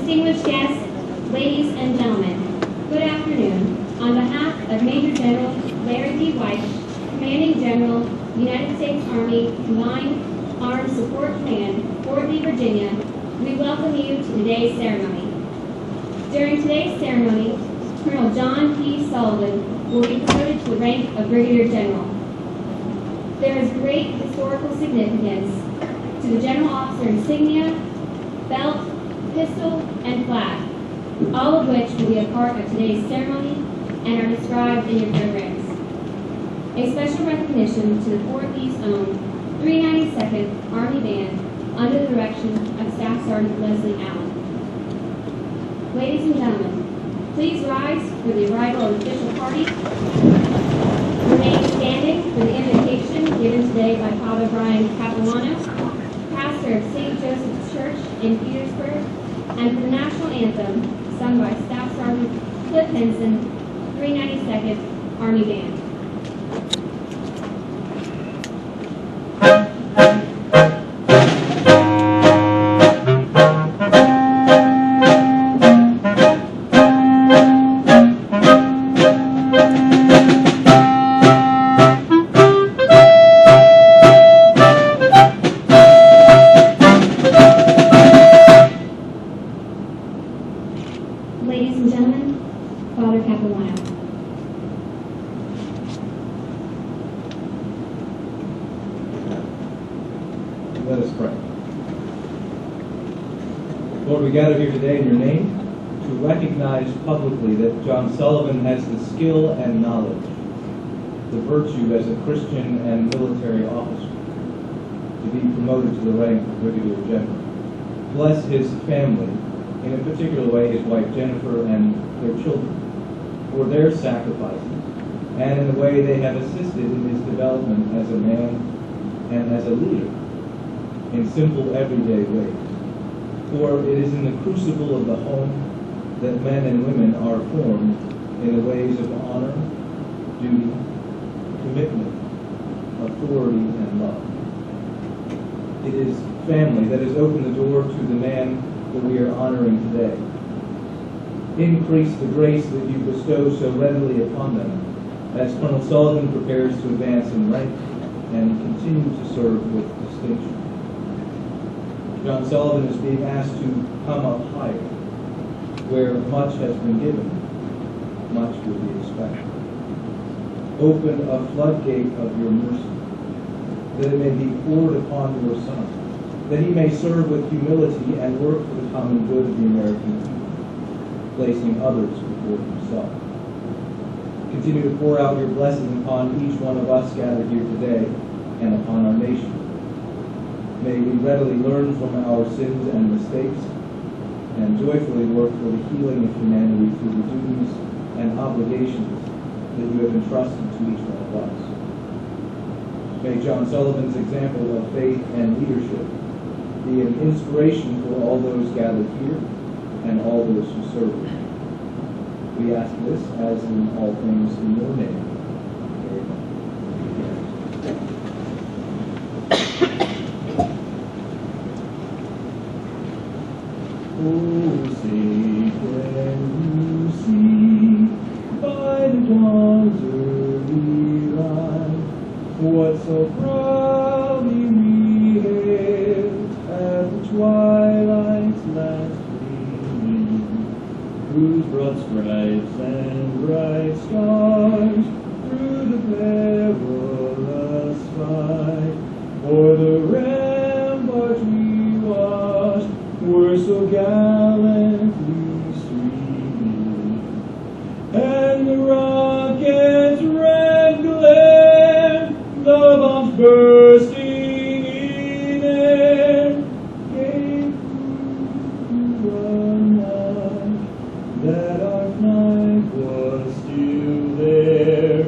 Distinguished guests, ladies and gentlemen, good afternoon. On behalf of Major General Larry D. White, Commanding General, United States Army Combined Armed Support Command, Fort Lee, Virginia, we welcome you to today's ceremony. During today's ceremony, Colonel John P. Sullivan will be promoted to the rank of Brigadier General. There is great historical significance to the General Officer insignia, belt, pistol, and flag, all of which will be a part of today's ceremony and are described in your programs. A special recognition to the Fort Lee's own 392nd Army Band under the direction of Staff Sergeant Leslie Allen. Ladies and gentlemen, please rise for the arrival of the official party. Remain standing for the invocation given today by Father Brian Capuano, pastor of St. Joseph's Church in Petersburg, and for the national anthem sung by Staff Sergeant Cliff Henson, 392nd Army Band. Ladies and gentlemen, Father Capuano. Let us pray. Lord, we gather here today in your name to recognize publicly that John Sullivan has the skill and knowledge, the virtue as a Christian and military officer, to be promoted to the rank of Brigadier General. Bless his family, in a particular way his wife Jennifer and their children, for their sacrifices and in the way they have assisted in his development as a man and as a leader in simple everyday ways. For it is in the crucible of the home that men and women are formed in the ways of honor, duty, commitment, authority, and love. It is family that has opened the door to the man that we are honoring today. Increase the grace that you bestow so readily upon them as Colonel Sullivan prepares to advance in rank and continue to serve with distinction. John Sullivan is being asked to come up higher. Where much has been given, much will be expected. Open a floodgate of your mercy, that it may be poured upon your Son, that he may serve with humility and work for the common good of the American people, placing others before himself. Continue to pour out your blessing upon each one of us gathered here today and upon our nation. May we readily learn from our sins and mistakes and joyfully work for the healing of humanity through the duties and obligations that you have entrusted to each one of us. May John Sullivan's example of faith and leadership be an inspiration for all those gathered here and all those who serve you. We ask this as in all things in your name. Amen. Oh, say can you see by the dawn's early light what so proudly we hailed at the twilight's last gleaming, whose broad stripes and bright stars through the perilous fight o'er the ramparts we watched were so gallantly streaming, and the rocket's red glare, the bombs bursting in air, gave proof to our night that our flag was still there.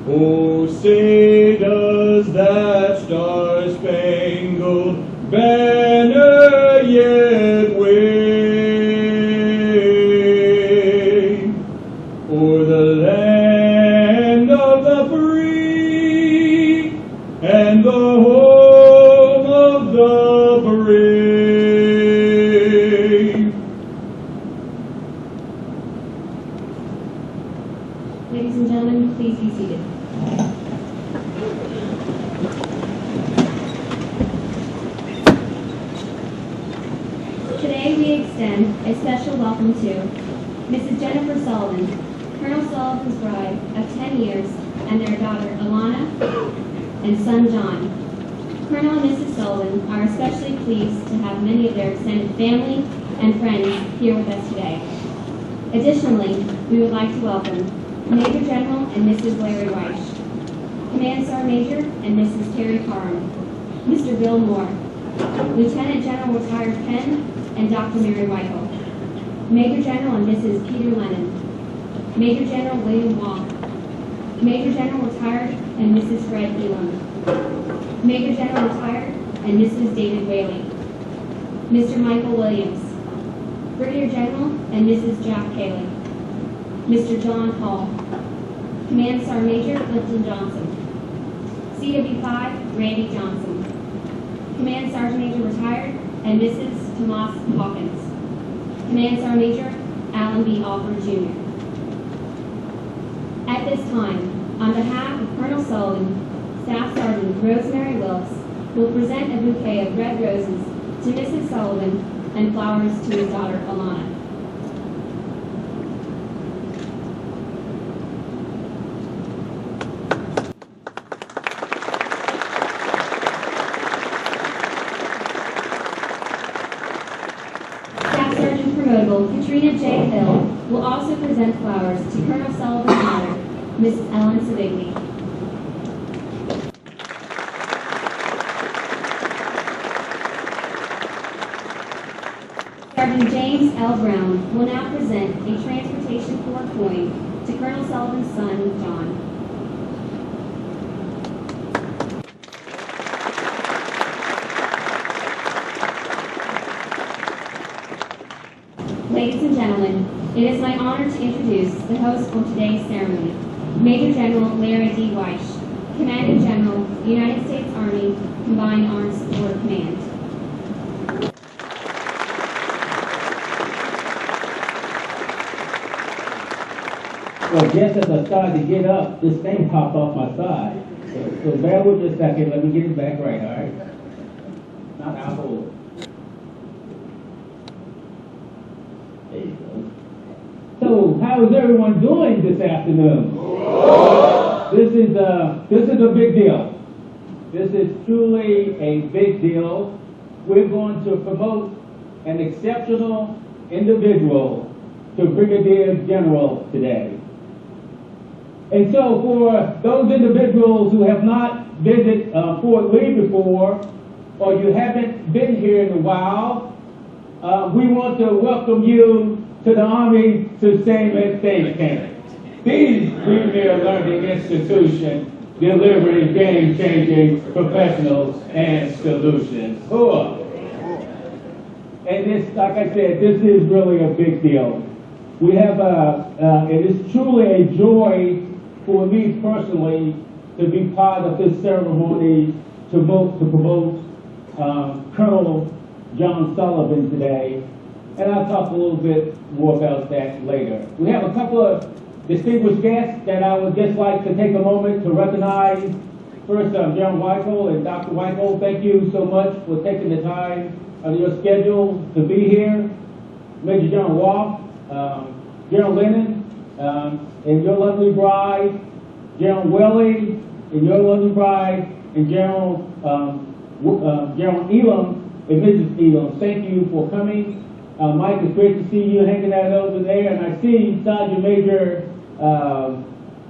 Oh, say does that star-spangled banner yet wave o'er the land of the free and the home of the brave? extend a special welcome to Mrs. Jennifer Sullivan, Colonel Sullivan's bride of 10 years, and their daughter Alana and son John. Colonel and Mrs. Sullivan are especially pleased to have many of their extended family and friends here with us today. Additionally, we would like to welcome Major General and Mrs. Larry Weish, Command Sergeant Major and Mrs. Terry Parham, Mr. Bill Moore, Lieutenant General Retired Penn and Dr. Mary Michael, Major General and Mrs. Peter Lennon, Major General William Walk, Major General Retired and Mrs. Fred Elam, Major General Retired and Mrs. David Whaley, Mr. Michael Williams, Brigadier General and Mrs. Jack Haley, Mr. John Hall, Command Sergeant Major Clifton Johnson, CW5 Randy Johnson, Command Sergeant Major Retired and Mrs. Tomas Hawkins, Command Sergeant Major Alan B. Alford Jr. At this time, on behalf of Colonel Sullivan, Staff Sergeant Rosemary Wilkes will present a bouquet of red roses to Mrs. Sullivan and flowers to his daughter Alana. Staff Sergeant Promotable Katrina J. Hill will also present flowers to Colonel Sullivan's mother, Mrs. Ellen Savigny. Sergeant James L. Brown will now present a Transportation Corps coin to Colonel Sullivan's son, John. Ladies and gentlemen, it is my honor to introduce the host for today's ceremony, Major General Larry D. Weish, Commanding General, United States Army, Combined Armed Support Command. Well, just as I started to get up, this thing popped off my side. So bear with me a second. Let me get it back right, all right? Not out hold. There you go. So, how is everyone doing this afternoon? This is a big deal. This is truly a big deal. We're going to promote an exceptional individual to Brigadier General today. And so for those individuals who have not visited Fort Lee before, or you haven't been here in a while, we want to welcome you to the Army Sustainment Base Camp. These premier learning institutions delivering game-changing professionals and solutions. And this, like I said, this is really a big deal. We have it is truly a joy for me personally to be part of this ceremony to promote Colonel John Sullivan today, and I'll talk a little bit more about that later. We have a couple of distinguished guests that I would just like to take a moment to recognize. First, General Michael and Dr. Michael, thank you so much for taking the time on your schedule to be here. Major General Walk, General Lennon, and your lovely bride, General Welly, and your lovely bride, and General Elam and Mrs. Elam. Thank you for coming. Mike, it's great to see you hanging out over there, and I see Sergeant Major,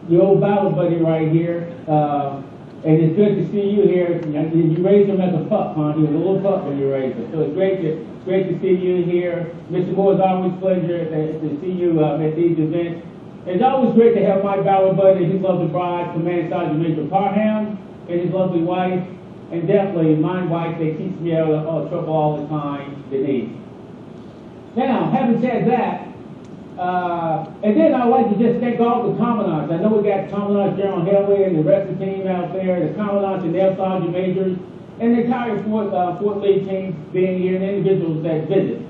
your old battle buddy right here, and it's good to see you here. You raised him as a pup, huh? He was a little pup when you raised him, so it's great to see you here. Mr. Moore, it's always a pleasure to see you at these events. It's always great to have my battle buddy, his lovely bride, Command Sergeant Major Parham, and his lovely wife, and definitely my wife. They keeps me out of trouble all the time, Denise. Now, having said that, and then I'd like to just thank all the commandants. I know we got Commandant General Haley and the rest of the team out there, the commandants and their sergeant majors, and the entire Fort Lee team being here, and individuals that visit.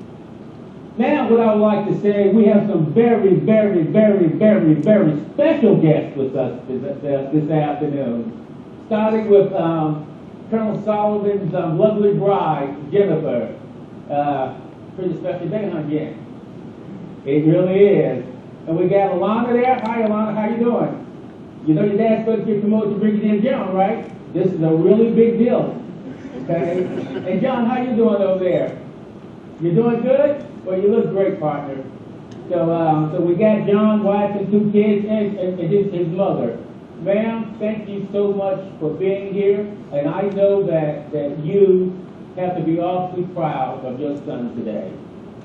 Now, what I would like to say, we have some very, very, very, very, very special guests with us this afternoon. Starting with Colonel Sullivan's lovely bride, Jennifer. pretty special day, huh, Jen? It really is. And we got Alana there. Hi, Alana. How you doing? You know your dad's supposed to get promoted to Brigadier General, right? This is a really big deal. Okay? And John, how you doing over there? You doing good? Well, you look great, partner. So we got John, wife, and 2 kids, and his mother. Ma'am, thank you so much for being here. And I know that you have to be awfully proud of your son today.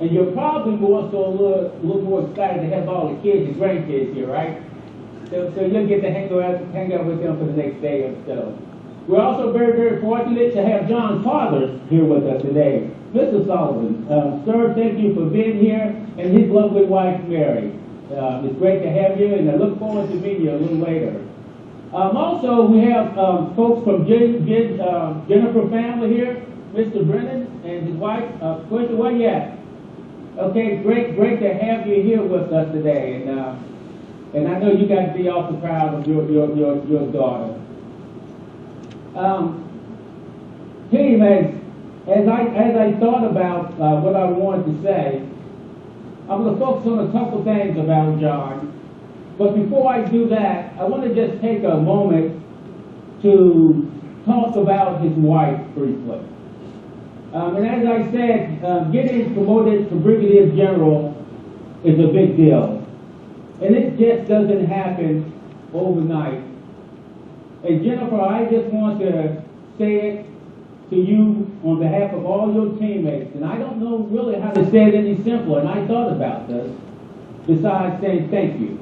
And you're probably more so a little more excited to have all the kids and grandkids here, right? So you'll get to hang out with them for the next day or so. We're also very, very fortunate to have John's father here with us today, Mr. Sullivan. Sir, thank you for being here, and his lovely wife, Mary. It's great to have you, and I look forward to meeting you a little later. Also, we have folks from Jennifer family here, Mr. Brennan and his wife. Question, where you at? Okay, great to have you here with us today, and I know you got to be awfully proud of your daughter. Team, as I thought about what I wanted to say, I'm going to focus on a couple things about John. But before I do that, I want to just take a moment to talk about his wife briefly. And as I said, getting promoted to Brigadier General is a big deal. And it just doesn't happen overnight. And Jennifer, I just want to say it to you on behalf of all your teammates. And I don't know really how to say it any simpler, and I thought about this, besides saying thank you.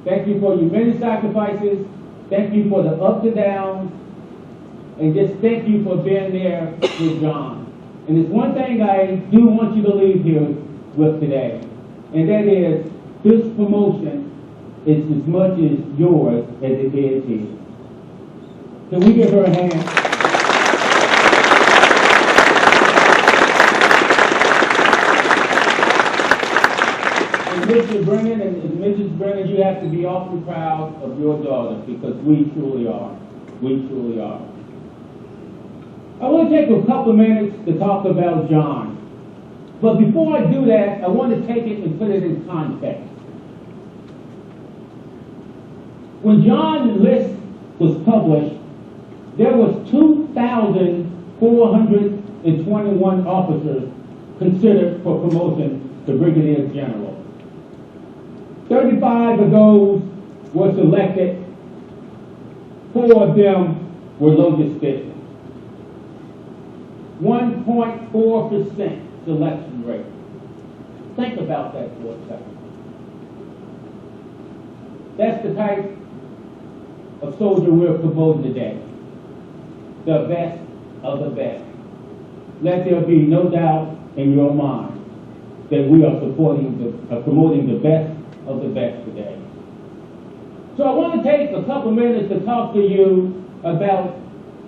Thank you for your many sacrifices. Thank you for the ups and downs. And just thank you for being there with John. And there's one thing I do want you to leave here with today, and that is this promotion is as much as yours as it is his. Can we give her a hand? And Mr. Brennan and Mrs. Brennan, you have to be awfully proud of your daughter, because we truly are. We truly are. I want to take a couple of minutes to talk about John. But before I do that, I want to take it and put it in context. When John's list was published, there was 2,421 officers considered for promotion to Brigadier General. 35 of those were selected. 4 of them were low distinction. 1.4% selection rate. Think about that for a second. That's the type of soldier we're promoting today. The best of the best. Let there be no doubt in your mind that we are promoting the best of the best today. So I want to take a couple minutes to talk to you about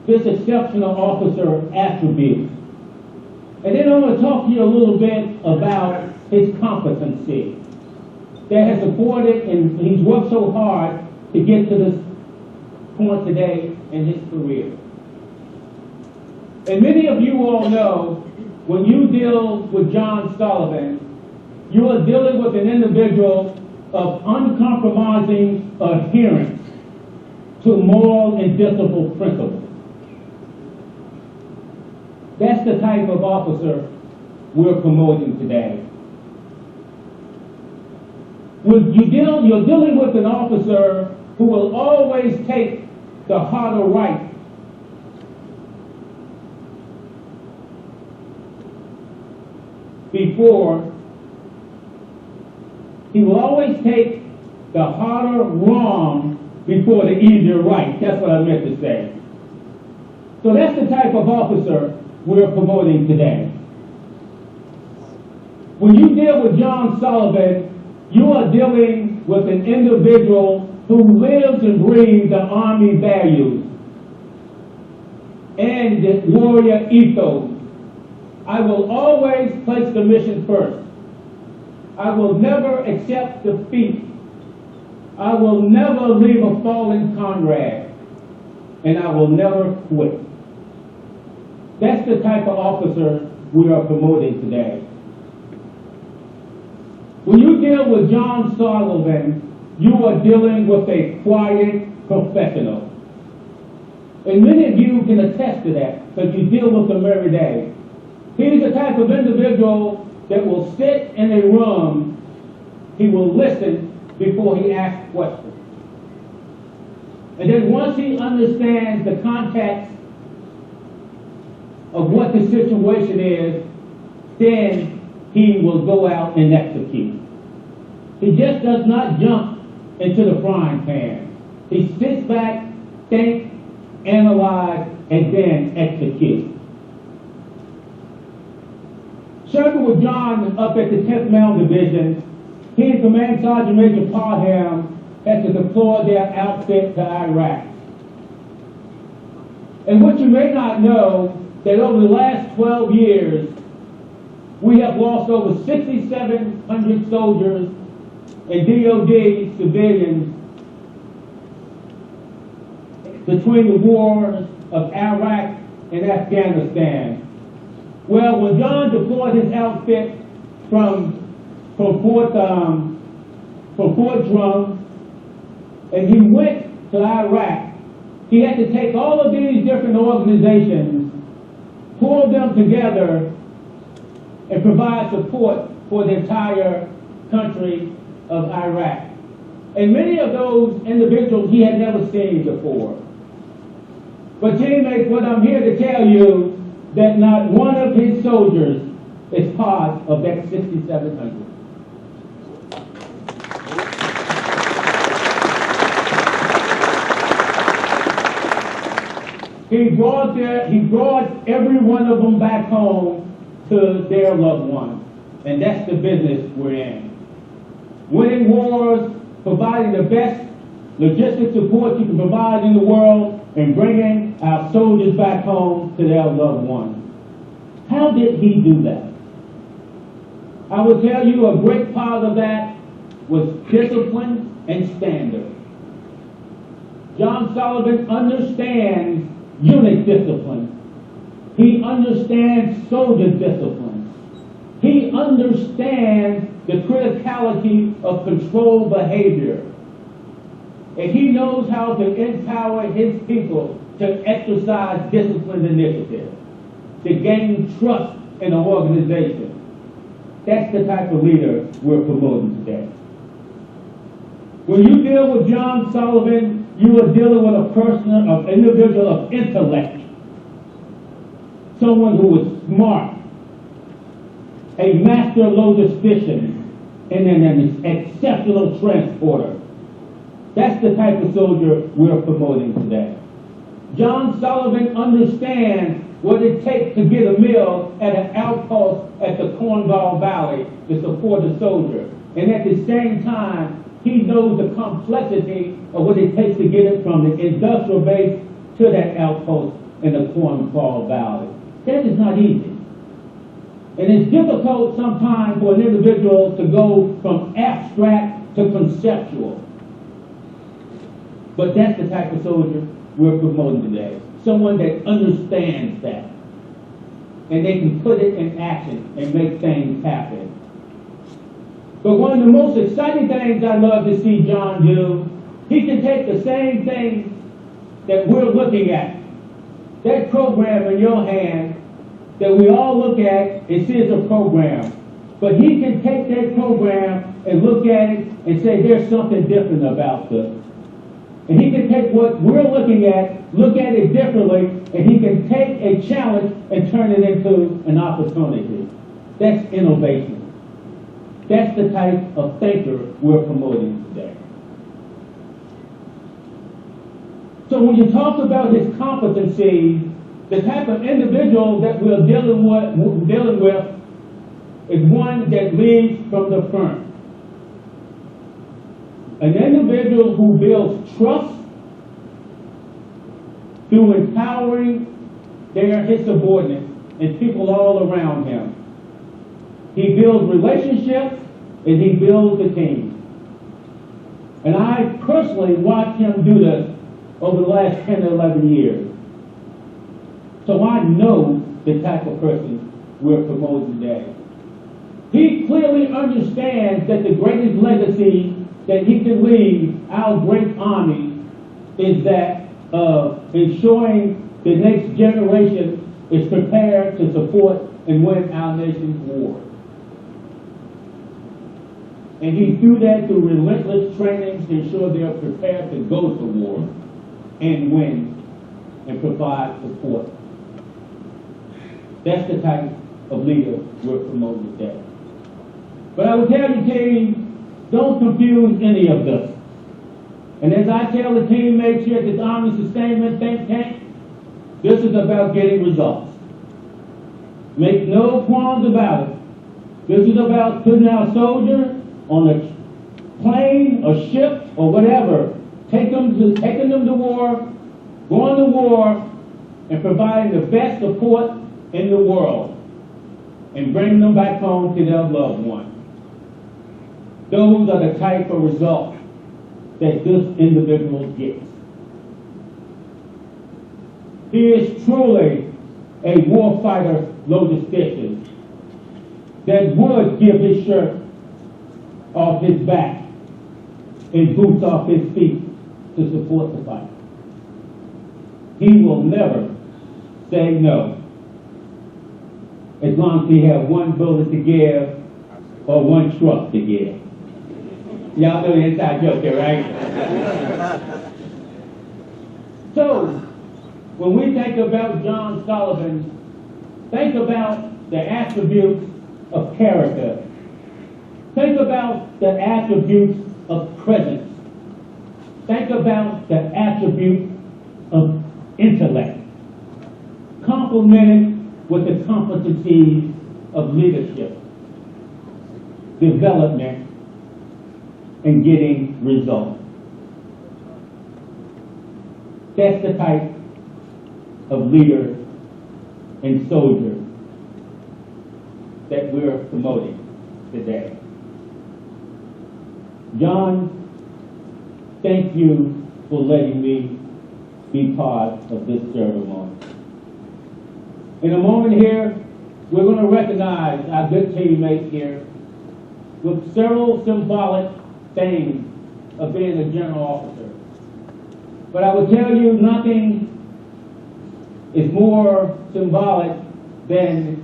this exceptional officer attribute. And then I'm going to talk to you a little bit about his competency that has supported, and he's worked so hard to get to this point today in his career. And many of you all know, when you deal with John Sullivan, you are dealing with an individual of uncompromising adherence to moral and discipline principles. That's the type of officer we're promoting today. You're dealing with an officer who will always take the harder right before. He will always take the harder wrong before the easier right. That's what I meant to say. So that's the type of officer we're promoting today. When you deal with John Sullivan, you are dealing with an individual who lives and breathes the Army values and the warrior ethos. I will always place the mission first. I will never accept defeat. I will never leave a fallen comrade. And I will never quit. That's the type of officer we are promoting today. When you deal with John Sullivan, you are dealing with a quiet professional. And many of you can attest to that because you deal with him every day. He's the type of individual that will sit in a room, he will listen before he asks questions. And then once he understands the context of what the situation is, then he will go out and execute. He just does not jump into the frying pan. He sits back, thinks, analyze, and then execute. Serving with John up at the 10th Mountain Division, he and Command Sergeant Major Parham had to deploy their outfit to Iraq. And what you may not know, that over the last 12 years, we have lost over 6,700 soldiers and DOD civilians between the wars of Iraq and Afghanistan. Well, when John deployed his outfit from Fort Drum, and he went to Iraq, he had to take all of these different organizations, pull them together, and provide support for the entire country of Iraq. And many of those individuals he had never seen before. But teammates, what I'm here to tell you, that not one of his soldiers is part of that 6,700. He brought every one of them back home to their loved one. And that's the business we're in. Winning wars, providing the best logistic support you can provide in the world, and bringing our soldiers back home to their loved ones. How did he do that? I will tell you a great part of that was discipline and standard. John Sullivan understands unit discipline. He understands soldier discipline. He understands the criticality of controlled behavior. And he knows how to empower his people to exercise disciplined initiative, to gain trust in an organization. That's the type of leader we're promoting today. When you deal with John Sullivan, you are dealing with a person, an individual of intellect, someone who is smart, a master logistician, and an exceptional transporter. That's the type of soldier we're promoting today. John Sullivan understands what it takes to get a meal at an outpost at the Cornwall Valley to support a soldier. And at the same time, he knows the complexity of what it takes to get it from the industrial base to that outpost in the Cornwall Valley. That is not easy. And it's difficult sometimes for an individual to go from abstract to conceptual. But that's the type of soldier we're promoting today. Someone that understands that. And they can put it in action and make things happen. But one of the most exciting things I love to see John do, he can take the same thing that we're looking at, that program in your hand that we all look at and see as a program. But he can take that program and look at it and say there's something different about this. And he can take what we're looking at, look at it differently, and he can take a challenge and turn it into an opportunity. That's innovation. That's the type of thinker we're promoting today. So when you talk about his competencies, the type of individual that we're dealing with is one that leads from the front. An individual who builds trust through empowering his subordinates and people all around him. He builds relationships and he builds a team. And I personally watched him do this over the last 10 or 11 years. So I know the type of person we're promoting today. He clearly understands that the greatest legacy that he can leave our great army is that of ensuring the next generation is prepared to support and win our nation's war. And he do that through relentless training to ensure they are prepared to go to war and win and provide support. That's the type of leader we're promoting today. But I will tell you, team, don't confuse any of this. And as I tell the teammates here at this Army Sustainment Think Tank, this is about getting results. Make no qualms about it. This is about putting our soldiers on a plane, a ship, or whatever, taking them to war, going to war, and providing the best support in the world, and bringing them back home to their loved ones. Those are the type of results that this individual gets. He is truly a warfighter logistician that would give his shirt off his back and boots off his feet to support the fight. He will never say no, as long as he has one bullet to give or one truck to give. Y'all know the inside joke here, right? So, when we think about John Sullivan, think about the attributes of character. Think about the attributes of presence. Think about the attributes of intellect, complemented with the competencies of leadership, development, and getting results. That's the type of leader and soldier that we're promoting today. John, thank you for letting me be part of this ceremony. In a moment here, we're going to recognize our good teammates here with several symbolic things of being a general officer. But I will tell you, nothing is more symbolic than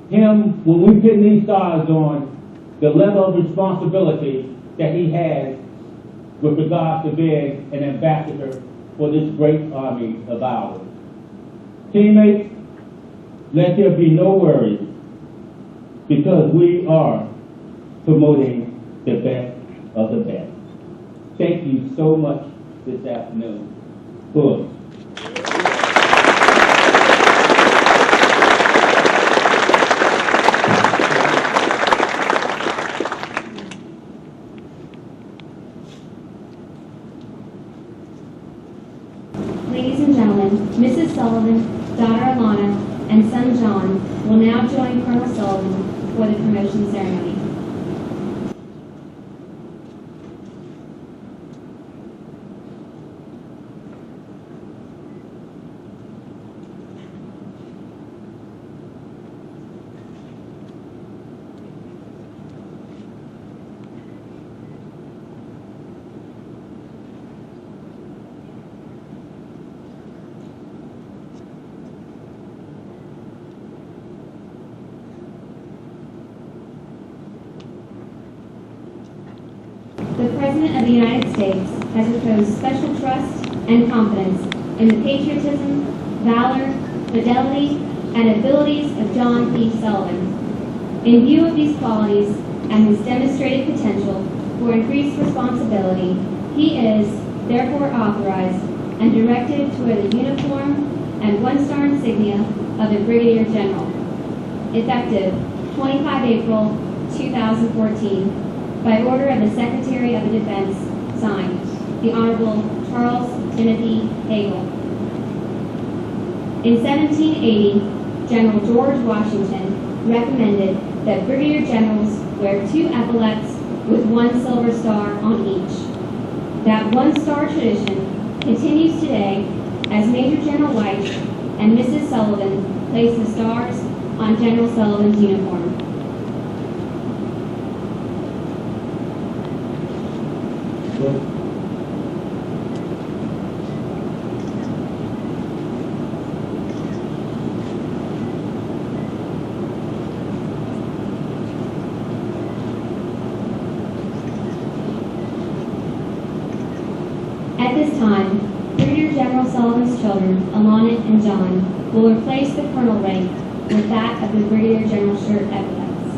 him, when we pin these stars on, the level of responsibility that he has with regards to being an ambassador for this great army of ours. Teammates, let there be no worries, because we are promoting the best of the best. Thank you so much this afternoon. Good. Ladies and gentlemen, Mrs. Sullivan, daughter Alana, and son John will now join Colonel Sullivan for the promotion ceremony. The President of the United States has reposed special trust and confidence in the patriotism, valor, fidelity, and abilities of John P. Sullivan. In view of these qualities and his demonstrated potential for increased responsibility, he is therefore authorized and directed to wear the uniform and one-star insignia of the Brigadier General, effective 25 April 2014, by order of the Secretary of the Defense, signed, the Honorable Charles Timothy Hagel. In 1780, General George Washington recommended that Brigadier Generals wear 2 epaulets with 1 silver star on each. That one-star tradition continues today as Major General White and Mrs. Sullivan place the stars on General Sullivan's uniform. At this time, Brigadier General Sullivan's children, Alana and John, will replace the colonel rank with that of the Brigadier General shirt epithets.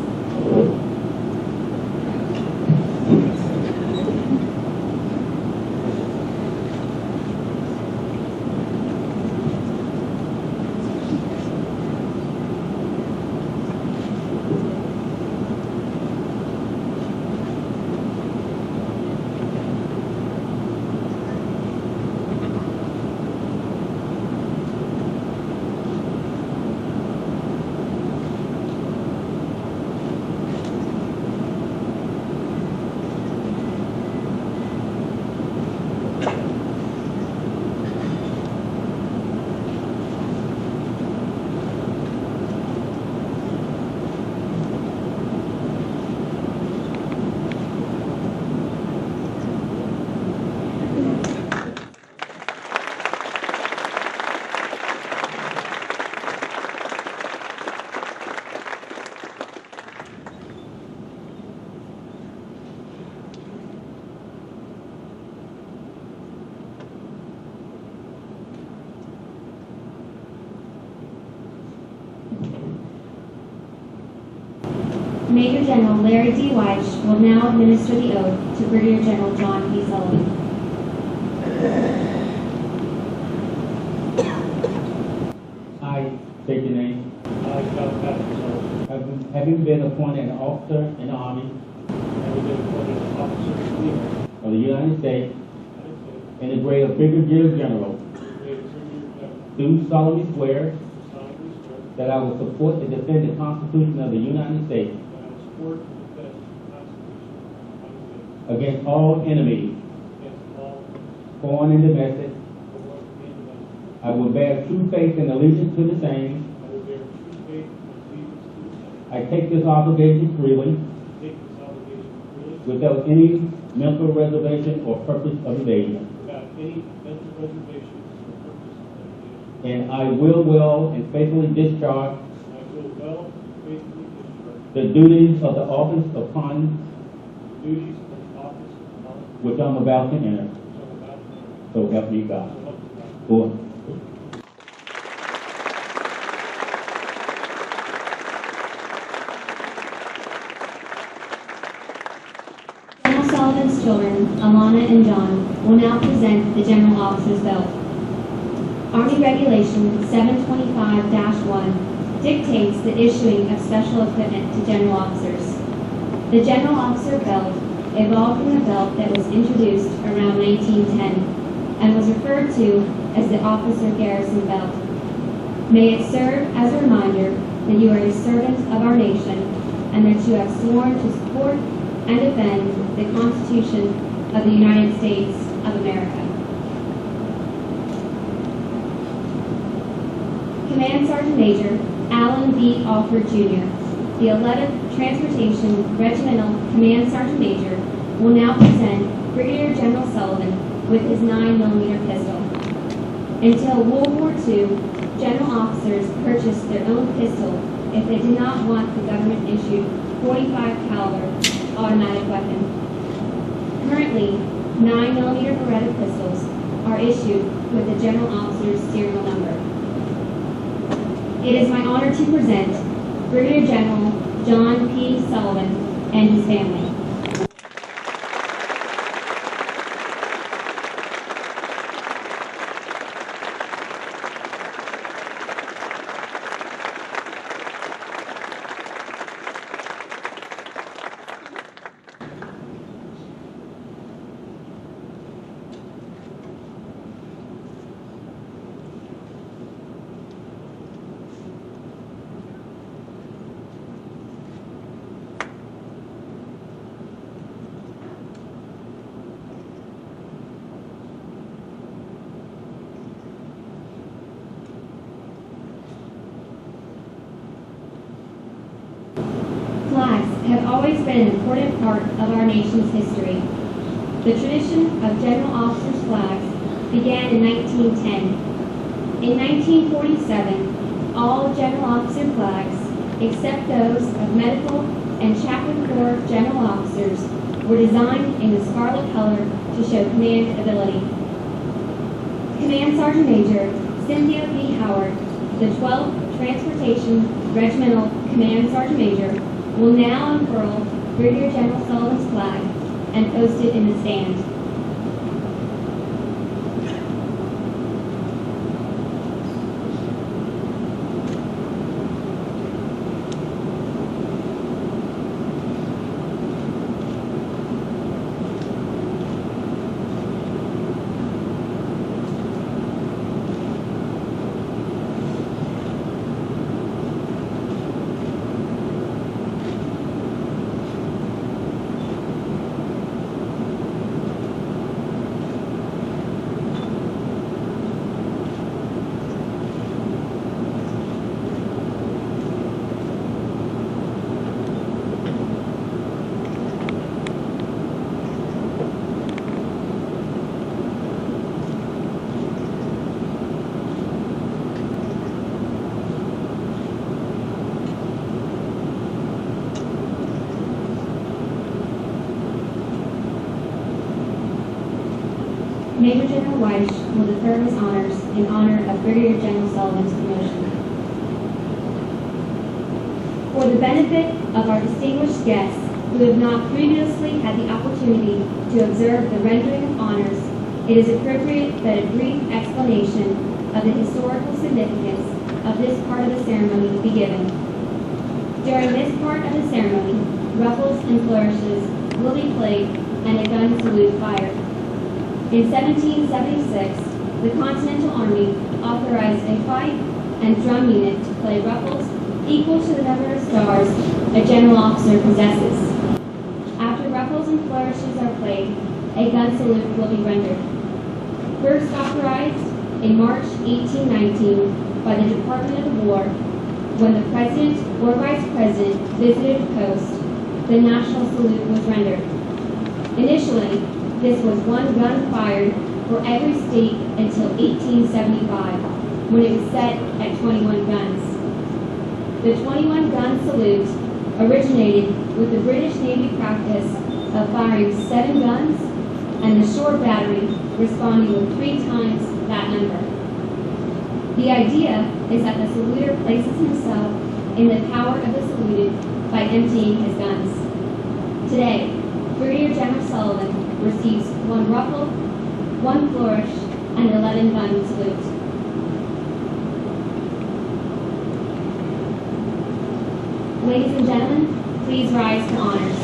Major General Larry D. Weich will now administer the oath to Brigadier General John P. Sullivan. I state your name. I, John Patrick Sullivan, Having been appointed an officer in the Army having been appointed an officer of the Army of the United States United States, in the grade of Brigadier General, made a Brigadier General, do solemnly swear solemnly swear that I will support and defend the Constitution of the United States that I will support and defend the Constitution of the United States against all enemies, against all foreign and domestic. foreign and domestic. I will bear true faith and allegiance to the same. I will bear true faith and allegiance to the same. I take this obligation freely Take this obligation freely without any mental reservation or purpose of evasion. without any mental reservation or purpose of evasion. And I will well and faithfully discharge And I will well and faithfully discharge the duties of the office upon the duties of the office upon which I'm about to enter. which I am about to enter. So help me God. So help me God. Go on. General Sullivan's children, Alana and John, will now present the General Officer's Belt. Army Regulation 725-1 dictates the issuing of special equipment to General Officers. The General Officer Belt evolved from a belt that was introduced around 1910 and was referred to as the Officer Garrison Belt. May it serve as a reminder that you are a servant of our nation and that you have sworn to support and defend the Constitution of the United States of America. Command Sergeant Major Alan B. Alford Jr., the 11th Transportation Regimental Command Sergeant Major, will now present Brigadier General Sullivan with his 9mm pistol. Until World War II, general officers purchased their own pistol if they did not want the government-issued .45 caliber automatic weapon. Currently, 9mm Beretta pistols are issued with the general officer's serial number. It is my honor to present Brigadier General John P. Sullivan and his family. Flags have always been an important part of our nation's history. The tradition of general officers' flags began in 1910. In 1947, all general officer flags, except those of medical and chaplain corps general officers, were designed in the scarlet color to show command ability. Command Sergeant Major Cynthia B. Howard, the 12th Transportation Regimental Command Sergeant Major, will now unfurl Brigadier General Sullivan's flag and post it in the stand. Major General Weiss will defer his honors in honor of Brigadier General Sullivan's promotion. For the benefit of our distinguished guests who have not previously had the opportunity to observe the rendering of honors, it is appropriate that a brief explanation of the historical significance of this part of the ceremony be given. During this part of the ceremony, ruffles and flourishes will be played and a gun salute fired. In 1776, the Continental Army authorized a fife and drum unit to play ruffles equal to the number of stars a general officer possesses. After ruffles and flourishes are played, a gun salute will be rendered. First authorized in March 1819 by the Department of War, when the President or Vice President visited a post, the national salute was rendered. Initially, this was one gun fired for every state until 1875, when it was set at 21 guns. The 21-gun salute originated with the British Navy practice of firing 7 guns and the shore battery responding with 3 times that number. The idea is that the saluter places himself in the power of the saluted by emptying his guns. Today, Brigadier General Sullivan receives 1 ruffle, 1 flourish, and 11 gun salute. Ladies and gentlemen, please rise to honors.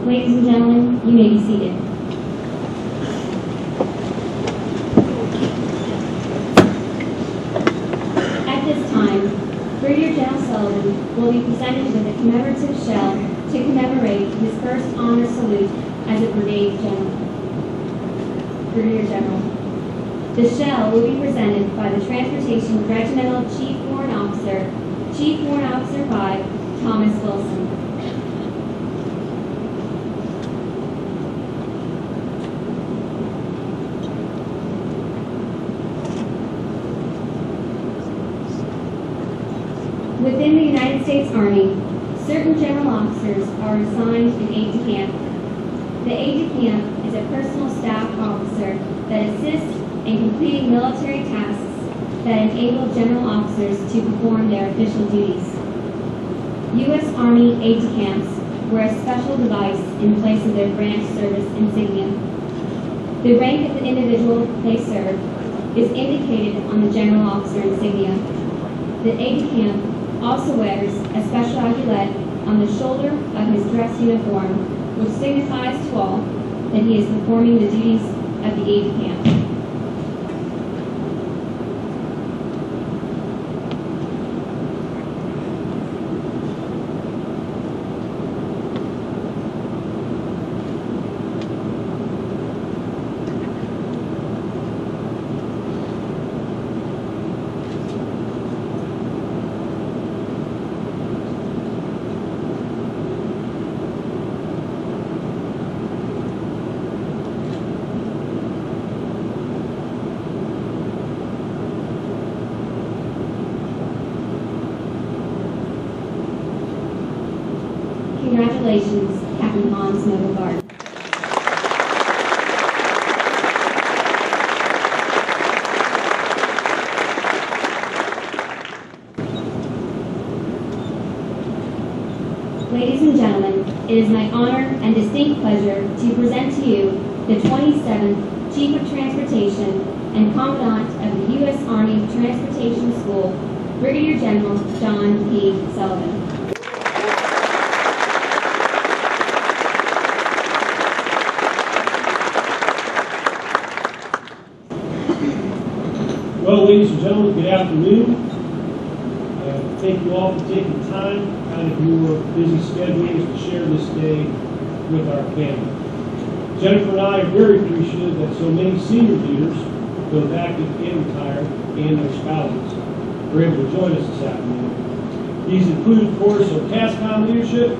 Ladies and gentlemen, you may be seated. At this time, Brigadier General Sullivan will be presented with a commemorative shell to commemorate his first honor salute as a brigade general. Brigadier General. The shell will be presented by the Transportation Regimental Chief Warrant Officer, Chief Warrant Officer 5, Thomas Wilson. Within the United States Army, certain general officers are assigned an aide-de-camp. The aide-de-camp is a personal staff officer that assists in completing military tasks that enable general officers to perform their official duties. U.S. Army aide-de-camps wear a special device in place of their branch service insignia. The rank of the individual they serve is indicated on the general officer insignia. The aide-de-camp also wears a special amulet on the shoulder of his dress uniform, which signifies to all that he is performing the duties of the aide-de-camp. Congratulations, Captain Hans Noble Guard. Ladies and gentlemen, it is my honor and distinct pleasure to present to you the 27th Chief of Transportation and Commandant of the U.S. Army Transportation School, Brigadier General John P. Sullivan. Well, ladies and gentlemen, good afternoon. Thank you all for taking time out of your busy schedules to share this day with our family. Jennifer and I are very appreciative that so many senior leaders, both active and retired, and their spouses, were able to join us this afternoon. These include, of course, our CASCOM leadership,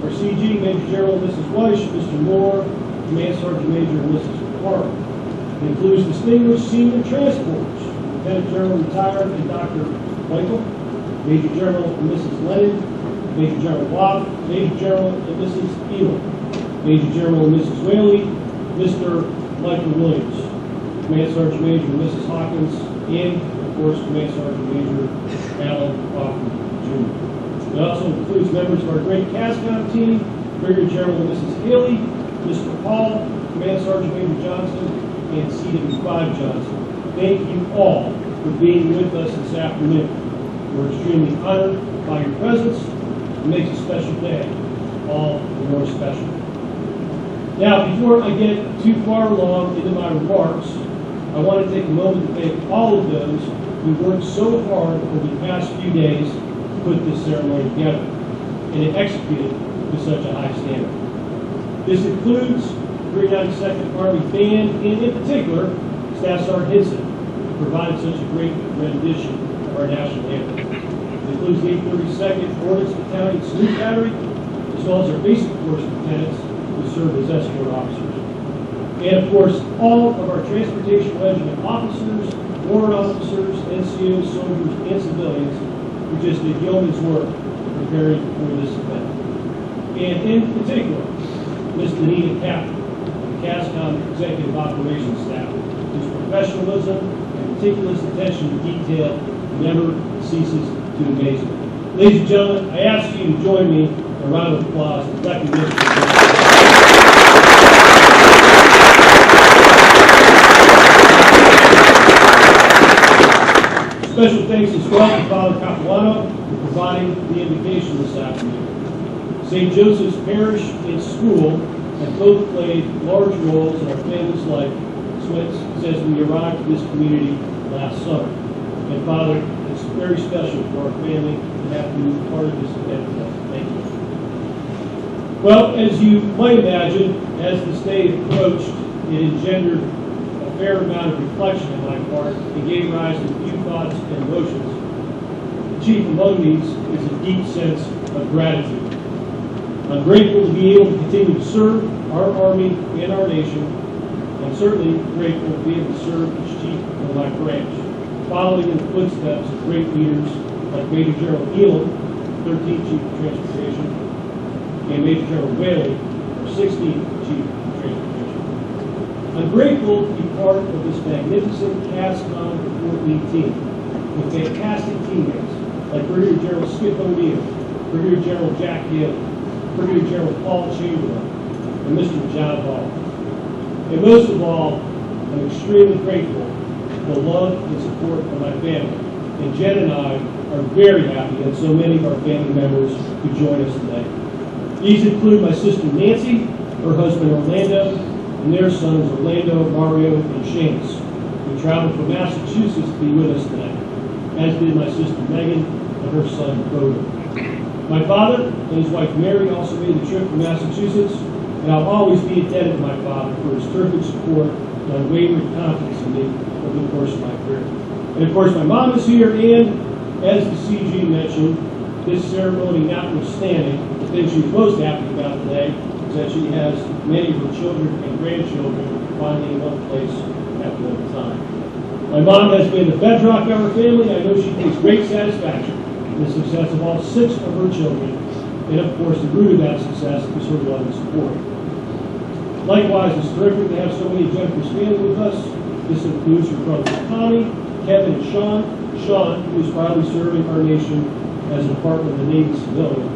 our CG, Major General Mrs. Weiss, Mr. Moore, Command Sergeant Major Mrs. Park. It includes distinguished senior transporters, Lieutenant General retired and Dr. Michael, Major General and Mrs. Lennon, Major General Bob, Major General and Mrs. Elam, Major General and Mrs. Whaley, Mr. Michael Williams, Command Sergeant Major and Mrs. Hawkins, and, of course, Command Sergeant Major Alan Hoffman, Jr. It also includes members of our great CASCOM team, Brigadier General and Mrs. Haley, Mr. Paul, Command Sergeant Major Johnson, and CW5 Johnson. Thank you all for being with us this afternoon. We're extremely honored by your presence. It makes a special day all the more special. Now, before I get too far along into my remarks, I want to take a moment to thank all of those who worked so hard over the past few days to put this ceremony together and to execute it to such a high standard. This includes 392nd Army Band and, in particular, Staff Sergeant Hinson, who provided such a great rendition of our national anthem. It includes the 832nd Ordnance Battalion Salute Battery, as well as our basic force lieutenants who serve as escort officers. And, of course, all of our Transportation Regiment officers, warrant officers, NCOs, soldiers, and civilians who just did yeoman's work preparing for this event. And, in particular, Ms. Danita Kaplan, the CASCOM Executive Operations Staff, whose professionalism and meticulous attention to detail never ceases to amaze me. Ladies and gentlemen, I ask you to join me in a round of applause in recognition of Special thanks as well to Father Capuano for providing the invitation this afternoon. St. Joseph's Parish and School have both played large roles in our family's life since we arrived in this community last summer. And Father, it's very special for our family to have you part of this event today. Thank you. Well, as you might imagine, as this day approached, it engendered a fair amount of reflection on my part and gave rise to a few thoughts and emotions. Chief among these is a deep sense of gratitude. I'm grateful to be able to continue to serve our Army and our nation. I'm certainly grateful to be able to serve as chief of my branch, following in the footsteps of great leaders like Major General Elam, 13th Chief of Transportation, and Major General Whaley, our 16th Chief of Transportation. I'm grateful to be part of this magnificent CASCOM Fort Lee team. with fantastic teammates like Brigadier General Skip O'Neill, Brigadier General Jack Haley, Brigadier General Paul Chamberlain, and Mr. John Hall. And most of all, I'm extremely grateful for the love and support of my family. And Jen and I are very happy that so many of our family members could join us today. These include my sister Nancy, her husband Orlando, and their sons Orlando, Mario, and Seamus, who traveled from Massachusetts to be with us today, as did my sister Megan and her son Bodo. My father and his wife Mary also made the trip from Massachusetts, and I'll always be indebted to my father for his terrific support and unwavering confidence in me over the course of my career. And of course, my mom is here, and as the CG mentioned, this ceremony notwithstanding, the thing she's most happy about today is that she has many of her children and grandchildren finally in one place at one time. My mom has been the bedrock of our family. I know she takes great satisfaction in the success of all 6 of her children, and of course, the root of that success is her love and support. Likewise, it's terrific to have so many of Jennifer's family with us. This includes her brothers Tommy, Kevin, and Sean. Sean, who is proudly serving our nation as a Department of the Navy civilian,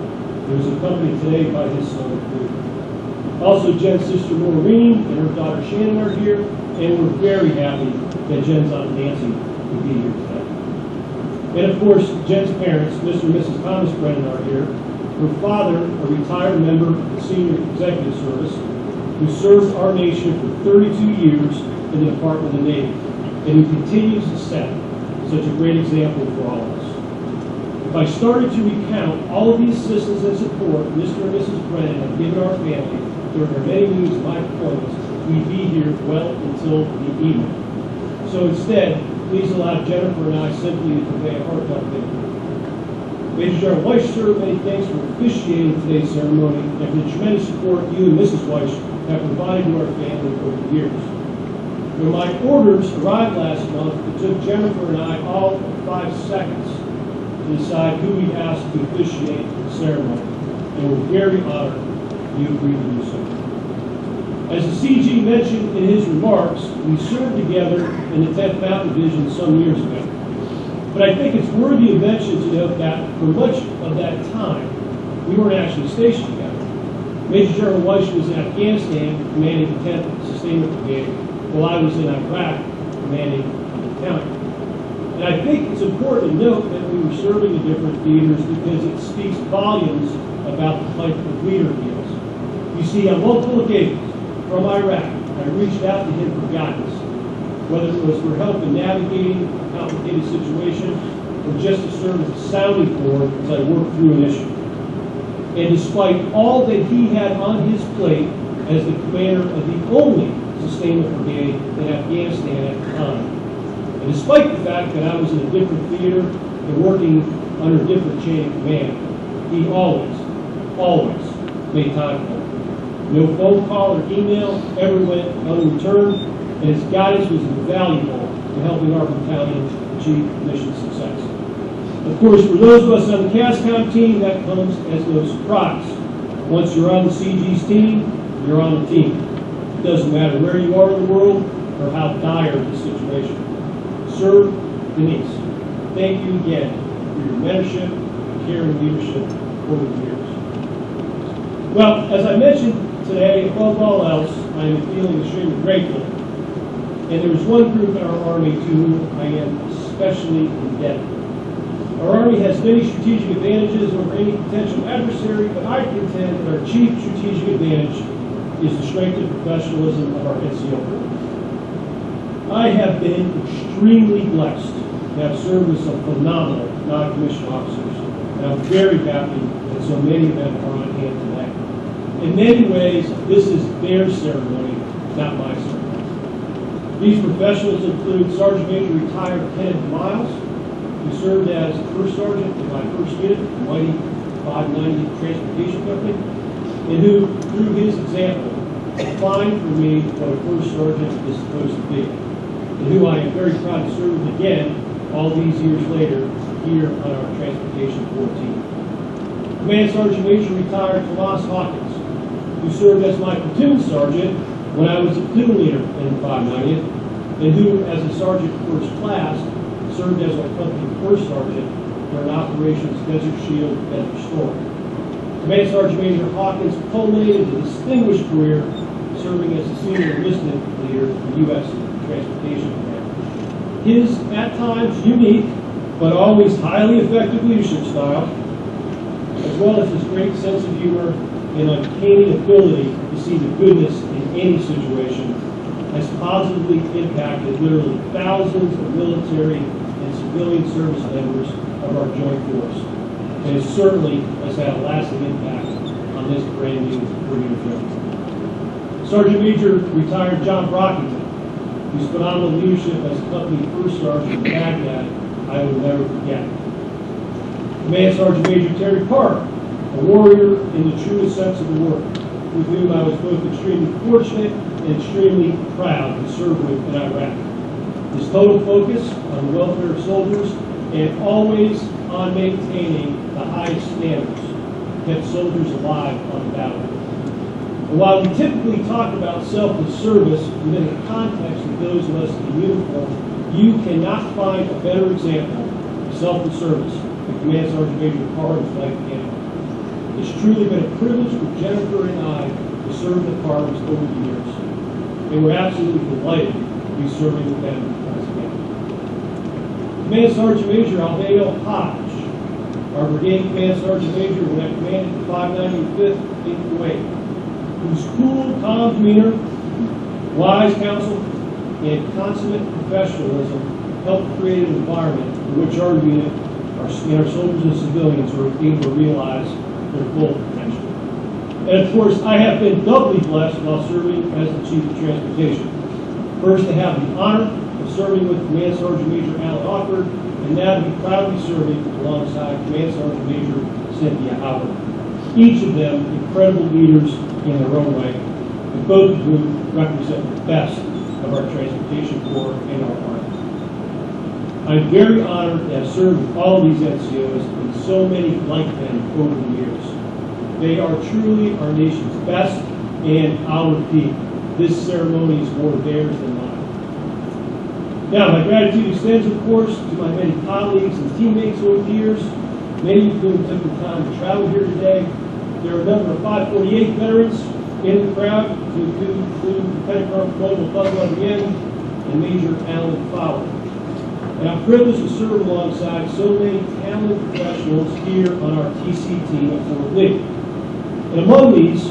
who is accompanied today by his son, Luke. Also, Jen's sister Maureen and her daughter Shannon are here, and we're very happy that Jen's aunt Nancy could be here today. And of course, Jen's parents, Mr. and Mrs. Thomas Brennan, are here. Her father, a retired member of the Senior Executive Service, who served our nation for 32 years in the Department of the Navy, and who continues to set such a great example for all of us. If I started to recount all of the assistance and support Mr. and Mrs. Brennan have given our family during their many years of my deployments, we'd be here well until the evening. So instead, please allow Jennifer and I simply to convey a heartfelt thank you. Major General Weiss, sir, many thanks for officiating today's ceremony and for the tremendous support you and Mrs. Weiss have provided to our family over the years. When my orders arrived last month, it took Jennifer and I all of 5 seconds to decide who we asked to officiate the ceremony, and we're very honored you agreed to do so. As the CG mentioned in his remarks, we served together in the 10th Mountain Division some years ago. But I think it's worthy of mention to note that for much of that time, we weren't actually stationed together. Major General Weiss was in Afghanistan commanding the 10th Sustainment Brigade, while I was in Iraq commanding the battalion. And I think it's important to note that we were serving in different theaters because it speaks volumes about the type of leader he is. You see, on multiple occasions from Iraq, I reached out to him for guidance, whether it was for help in navigating a complicated situation or just to serve as a sounding board as I worked through an issue. And despite all that he had on his plate as the commander of the only sustainment brigade in Afghanistan at the time, and despite the fact that I was in a different theater and working under a different chain of command, he always made time for me. No phone call or email ever went unreturned, and his guidance was invaluable in helping our battalion achieve mission success. Of course, for those of us on the CASCOM team, that comes as no surprise. Once you're on the CG's team, you're on the team. It doesn't matter where you are in the world or how dire the situation. Sir, Denise, thank you again for your mentorship and care and leadership over the years. Well, as I mentioned today, above all else, I am feeling extremely grateful. And there is one group in our Army to whom I am especially indebted. Our Army has many strategic advantages over any potential adversary, but I contend that our chief strategic advantage is the strength and professionalism of our NCO Corps. I have been extremely blessed to have served with some phenomenal non-commissioned officers, and I'm very happy that so many of them are on hand today. In many ways, this is their ceremony, not my ceremony. These professionals include Sergeant Major retired Kenneth Miles, who served as first sergeant in my first unit, the mighty 590 Transportation Company, and who, through his example, defined for me what a first sergeant is supposed to be, and who I am very proud to serve with again all these years later here on our Transportation Corps team. Command Sergeant Major retired Tomas Hawkins, who served as my platoon sergeant when I was a platoon leader in the 590th, and who, as a sergeant first class, served as our company first sergeant during Operations Desert Shield Desert Storm. Command Sergeant Major Hawkins culminated a distinguished career serving as a senior enlistment leader for the U.S. Transportation Command. His, at times, unique, but always highly effective leadership style, as well as his great sense of humor and uncanny ability to see the goodness in any situation, has positively impacted literally thousands of military and civilian service members of our joint force, and it certainly has had a lasting impact on this brand new Brigadier General. Sergeant Major retired John Brockington, whose phenomenal leadership as company first sergeant in Baghdad I will never forget. Command Sergeant Major Terry Park, a warrior in the truest sense of the word, with whom I was both extremely fortunate and extremely proud to serve with in Iraq. His total focus on the welfare of soldiers and always on maintaining the highest standards kept soldiers alive on the battlefield. And while we typically talk about selfless service within the context of those of us in uniform, you cannot find a better example of selfless service than Command Sergeant Major Parham's life camp. It's truly been a privilege for Jennifer and I to serve the Parhams over the years, and we're absolutely delighted to be serving with them once again. Command Sergeant Major Alveo Hodge, our Brigade Command Sergeant Major when I commanded the 595th in Kuwait, whose cool, calm demeanor, wise counsel, and consummate professionalism helped create an environment in which our unit, our soldiers and civilians were able to realize their full potential. And of course, I have been doubly blessed while serving as the Chief of Transportation. First, to have the honor of serving with Command Sergeant Major Alan Awkward, and now to be proudly serving alongside Command Sergeant Major Cynthia Howard. Each of them incredible leaders in their own way, and both of whom represent the best of our Transportation Corps and our Army. I'm very honored to have served with all of these NCOs and so many like them over the years. They are truly our nation's best, and I'll repeat, this ceremony is more theirs than mine. Now, my gratitude extends, of course, to my many colleagues and teammates over the years, many of whom took the time to travel here today. There are a number of 548 veterans in the crowd, to include Lieutenant Colonel Colonel Bud Levian and Major Alan Fowler. And I'm privileged to serve alongside so many talented professionals here on our TC team at Fort Lee. And among these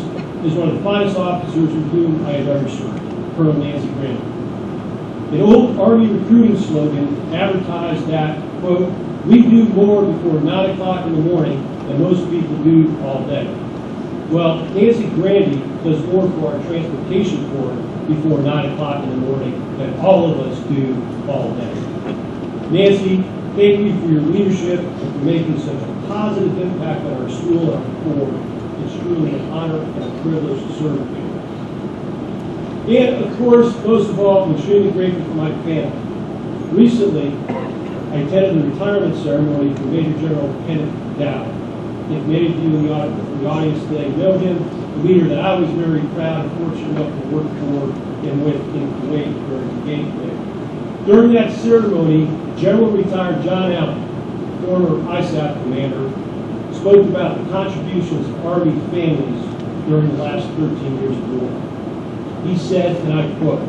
is one of the finest officers with whom I have ever served, Colonel Nancy Grandy. An old Army recruiting slogan advertised that, quote, "We do more before 9 o'clock in the morning than most people do all day." Well, Nancy Grandy does more for our Transportation Corps before 9 o'clock in the morning than all of us do all day. Nancy, thank you for your leadership and for making such a positive impact on our school and our Corps. It's truly an honor and a privilege to serve with you. And, of course, most of all, I'm extremely grateful for my family. Recently, I attended the retirement ceremony for Major General Kenneth Dow. I think many of you in the audience today know him, a leader that I was very proud and fortunate enough to work for and with in Kuwait during the Brigade Command. During that ceremony, General Retired John Allen, former ISAF commander, spoke about the contributions of Army families during the last 13 years of war. He said, and I quote,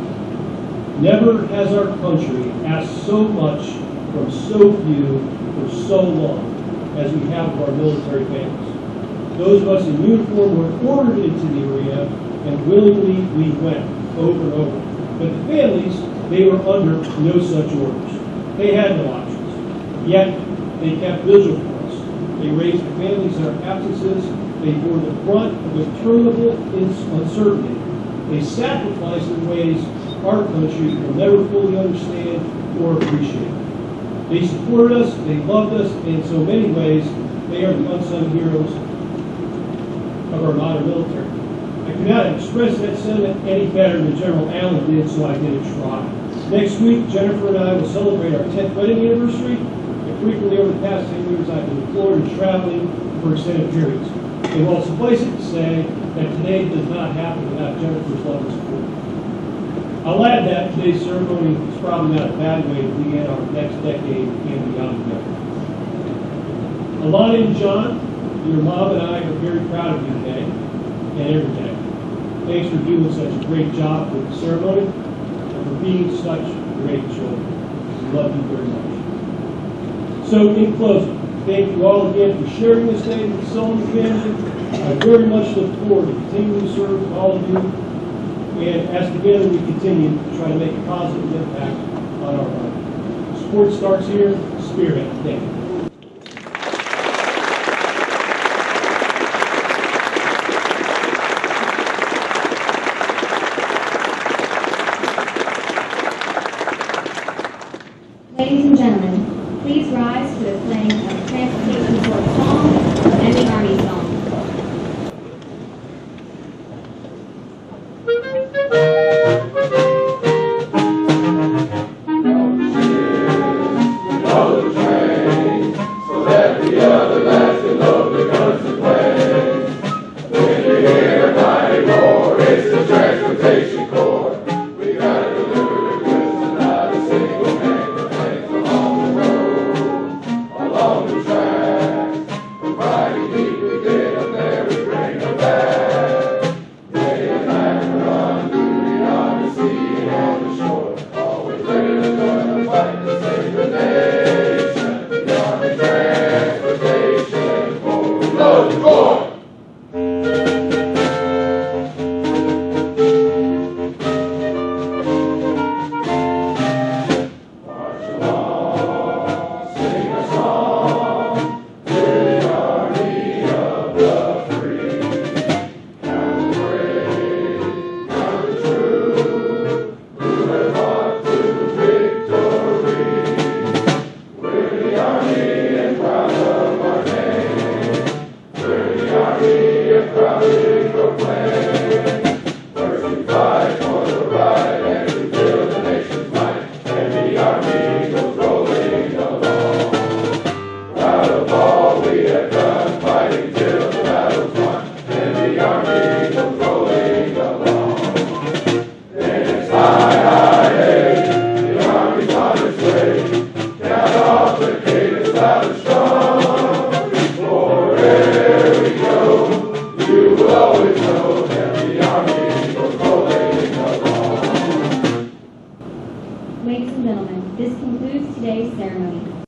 "Never has our country asked so much from so few for so long as we have of our military families. Those of us in uniform were ordered into the arena, and willingly we went over and over. But the families, they were under no such orders. They had no options. Yet, they kept vigil for us. They raised the families in our absences. They bore the brunt of interminable uncertainty. They sacrificed in ways our country will never fully understand or appreciate. They supported us, they loved us, and in so many ways, they are the unsung heroes of our modern military." I could not express that sentiment any better than General Allen did, so I did try. Next week, Jennifer and I will celebrate our 10th wedding anniversary, and frequently over the past 10 years, I've been deployed and traveling for extended periods. And while suffice it to say that today does not happen without Jennifer's love and support. I'll add that today's ceremony is probably not a bad way to begin our next decade and beyond together. Alana and John, your mom and I are very proud of you today and every day. Thanks for doing such a great job with the ceremony and for being such great children. We love you very much. So in closing, thank you all again for sharing this day with the Sullivan family. I very much look forward to continuing to serve with all of you. And as together we continue to try to make a positive impact on our life. Sport starts here, spearhead. Thank you. Ladies and gentlemen, please rise for the playing of Transportation Corps Song and the Army Song. Ladies and gentlemen, this concludes today's ceremony.